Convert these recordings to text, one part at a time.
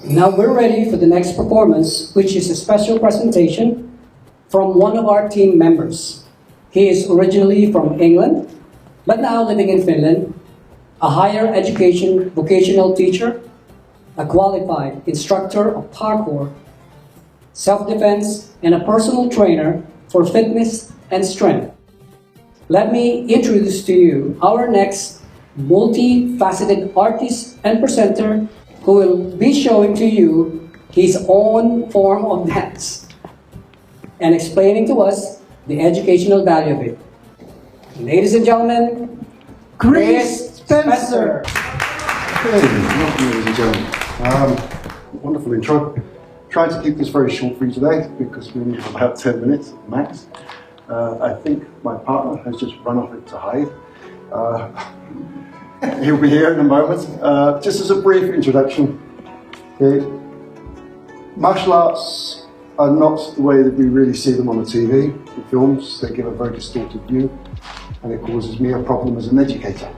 Now we're ready for the next performance, which is a special presentation from one of our team members. He is originally from England, but now living in Finland, a higher education vocational teacher, a qualified instructor of parkour, self-defense, and a personal trainer for fitness and strength. Let me introduce to you our next multifaceted artist and presenter who will be showing to you his own form of dance and explaining to us the educational value of it. Ladies and gentlemen, Chris Spencer. Hey, welcome ladies and gentlemen. Wonderful intro. Trying to keep this very short for you today because we only have about 10 minutes max. I think my partner has just run off to hide. He'll be here in a moment. Just as a brief introduction, okay, martial arts are not the way that we really see them on the TV, the films. They give a very distorted view, and it causes me a problem as an educator.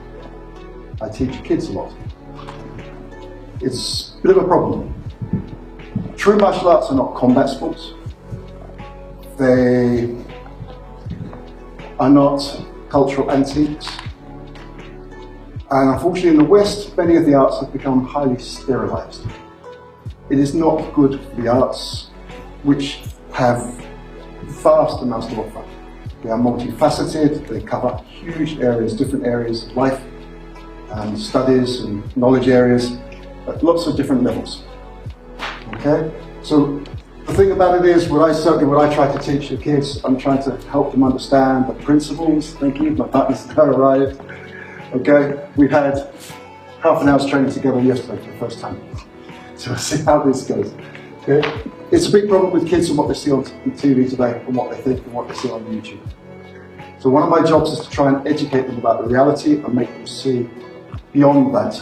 I teach kids a lot. It's a bit of a problem. True martial arts are not combat sports. They are not cultural antiques. And unfortunately in the West, many of the arts have become highly sterilized. It is not good for the arts, which have vast amounts to offer. They are multifaceted, they cover huge areas, different areas of life, and studies and knowledge areas at lots of different levels. Okay? So the thing about it is, what I try to teach the kids, I'm trying to help them understand the principles. Thank you, my partner's now arrived. Okay, we've had half an hour's training together yesterday for the first time. So we'll see how this goes. Okay? It's a big problem with kids and what they see on TV today and what they think and what they see on YouTube. So one of my jobs is to try and educate them about the reality and make them see beyond that.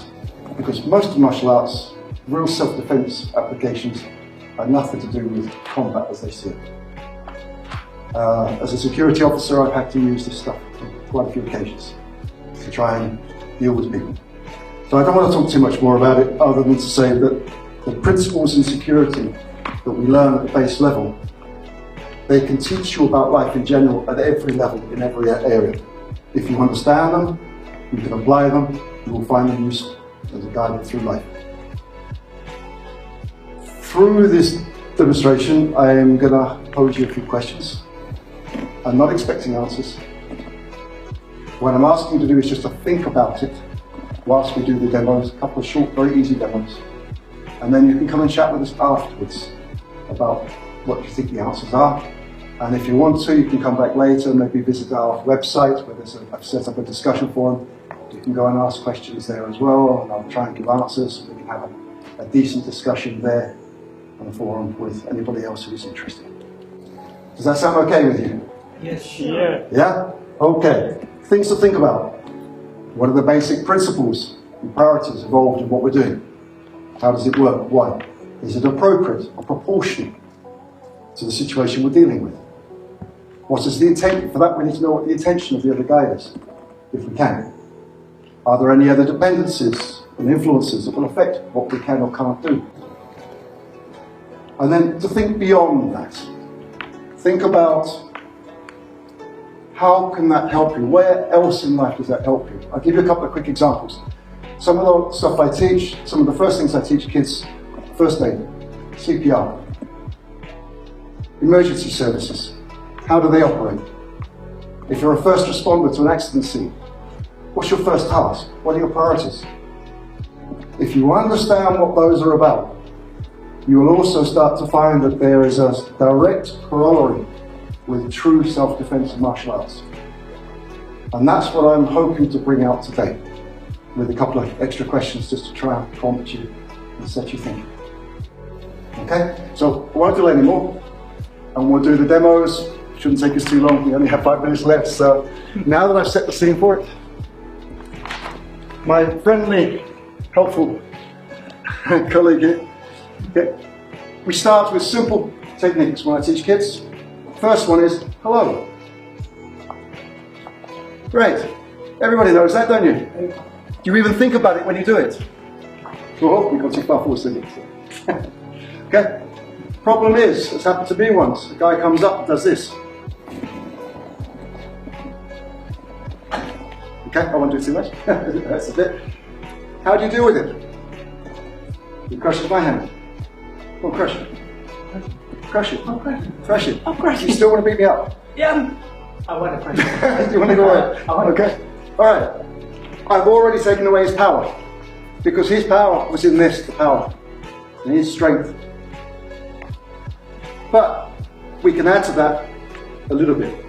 Because most of martial arts, real self-defense applications, are nothing to do with combat as they see it. As a security officer, I've had to use this stuff on quite a few occasions to try and deal with people. So I don't want to talk too much more about it other than to say that the principles in security that we learn at the base level, they can teach you about life in general at every level, in every area. If you understand them, you can apply them, you will find them useful as a guide through life. Through this demonstration, I am going to pose you a few questions. I'm not expecting answers. What I'm asking you to do is just to think about it whilst we do the demos, a couple of short, very easy demos. And then you can come and chat with us afterwards about what you think the answers are. And if you want to, you can come back later and maybe visit our website where I've set up a discussion forum. You can go and ask questions there as well, and I'll try and give answers. We can have a decent discussion there on the forum with anybody else who is interested. Does that sound okay with you? Yes, sure. Yeah? Okay. Things to think about. What are the basic principles and priorities involved in what we're doing? How does it work? Why? Is it appropriate or proportionate to the situation we're dealing with? What is the intent? For that, we need to know what the intention of the other guy is, if we can. Are there any other dependencies and influences that will affect what we can or can't do? And then to think beyond that. Think about how can that help you? Where else in life does that help you? I'll give you a couple of quick examples. Some of the stuff I teach, some of the first things I teach kids, first aid, CPR, emergency services, how do they operate? If you're a first responder to an accident scene, what's your first task? What are your priorities? If you understand what those are about, you will also start to find that there is a direct corollary with true self-defense and martial arts. And that's what I'm hoping to bring out today, with a couple of extra questions just to try and prompt you and set you thinking. Okay, so I won't delay anymore, and we'll do the demos. Shouldn't take us too long, we only have 5 minutes left, so now that I've set the scene for it, my friendly, helpful colleague here, okay, we start with simple techniques when I teach kids. First one is hello. Great. Everybody knows that, don't you? Do you even think about it when you do it? Oh, we got too far forward, didn't we? Okay? Problem is, it's happened to me once. A guy comes up and does this. Okay, I won't do too much. That's a bit. How do you deal with it? He crushes my hand. Go on, crush it. Crush it. I'll crush it. Crush it. I'll crush You it. still want to beat me up? Yeah. I want to crush it. You want to go away? I want to. Okay. Alright. I've already taken away his power. Because his power was in this, the power. And his strength. But we can add to that a little bit.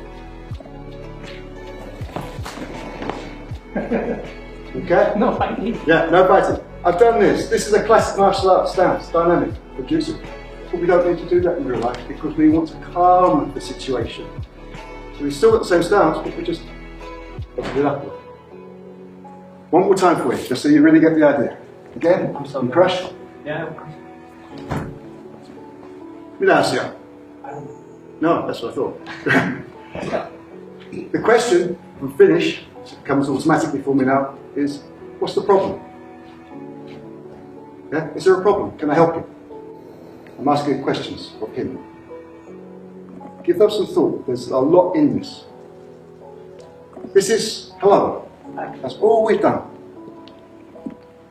Okay? No fighting. Yeah, no fighting. I've done this. This is a classic martial arts stance, dynamic, producer. But we don't need to do that in real life because we want to calm the situation. So we've still got the same stance, but we just open it up. One more time for you, just so you really get the idea. Again, and crush. Yeah, I'll crush it. Gracias. No, that's what I thought. The question, and finish, it comes automatically for me now, is what's the problem? Yeah? Is there a problem? Can I help you? I'm asking questions of him. Give them some thought. There's a lot in this. This is hello. That's all we've done.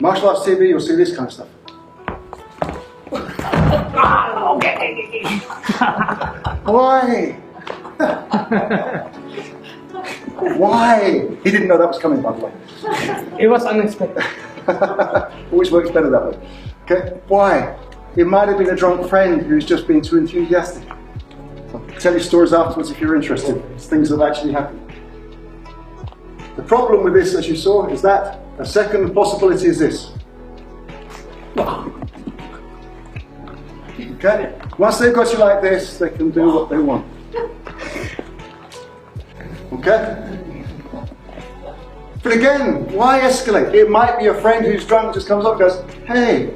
Martial arts TV, you'll see this kind of stuff. Why? Why? He didn't know that was coming, by the way. It was unexpected. Always works better that way. Okay? Why? It might have been a drunk friend who's just been too enthusiastic. I'll tell you stories afterwards if you're interested. It's things that actually happen. The problem with this, as you saw, is that a second possibility is this. Okay? Once they've got you like this, they can do what they want. Okay? But again, why escalate? It might be a friend who's drunk, just comes up and goes, hey.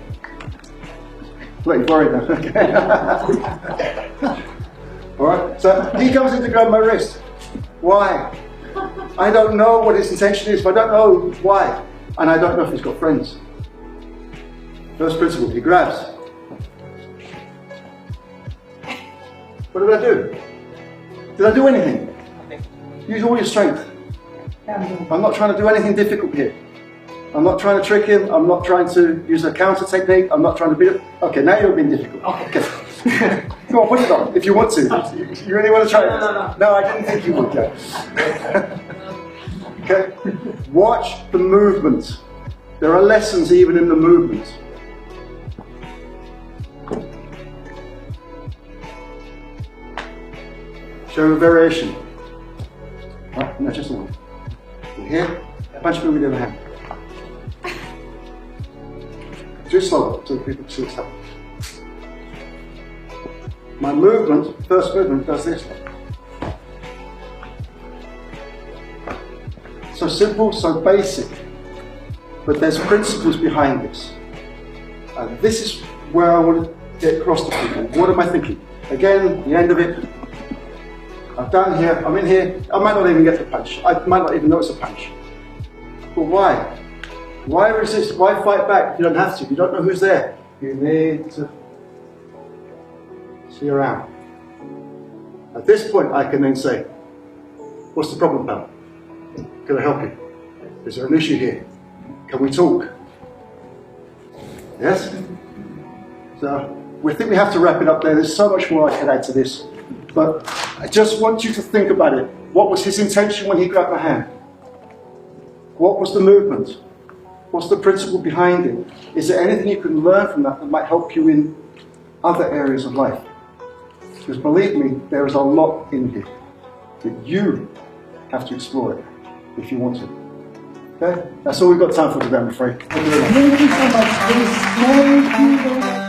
Look, you're worried now. Okay. Alright, so he comes in to grab my wrist. Why? I don't know what his intention is, but I don't know why. And I don't know if he's got friends. First principle, he grabs. What did I do? Did I do anything? Use all your strength. I'm not trying to do anything difficult here. I'm not trying to trick him. I'm not trying to use a counter technique. I'm not trying to beat him. Okay, now you're being difficult. Okay. Go on, put it on if you want to. You really want to try it? No, I didn't think you would, yeah. Okay? Watch the movement. There are lessons even in the movement. Show a variation. Right, no, just the one. Here, punch me with the other hand. Do it slower so people can see what's happening. My movement, first movement, does this. So simple, so basic, but there's principles behind this. And this is where I want to get across to people. What am I thinking? Again, the end of it. I'm down here, I'm in here, I might not even get the punch. I might not even know it's a punch. But why? Why resist? Why fight back if you don't have to? If you don't know who's there, you need to see around. At this point, I can then say, what's the problem, pal? Can I help you? Is there an issue here? Can we talk? Yes? So, we think we have to wrap it up there. There's so much more I could add to this. But I just want you to think about it. What was his intention when he grabbed my hand? What was the movement? What's the principle behind it? Is there anything you can learn from that that might help you in other areas of life? Because believe me, there is a lot in here that you have to explore it if you want to. Okay? That's all we've got time for today, I'm afraid. Thank you so much. Thank you.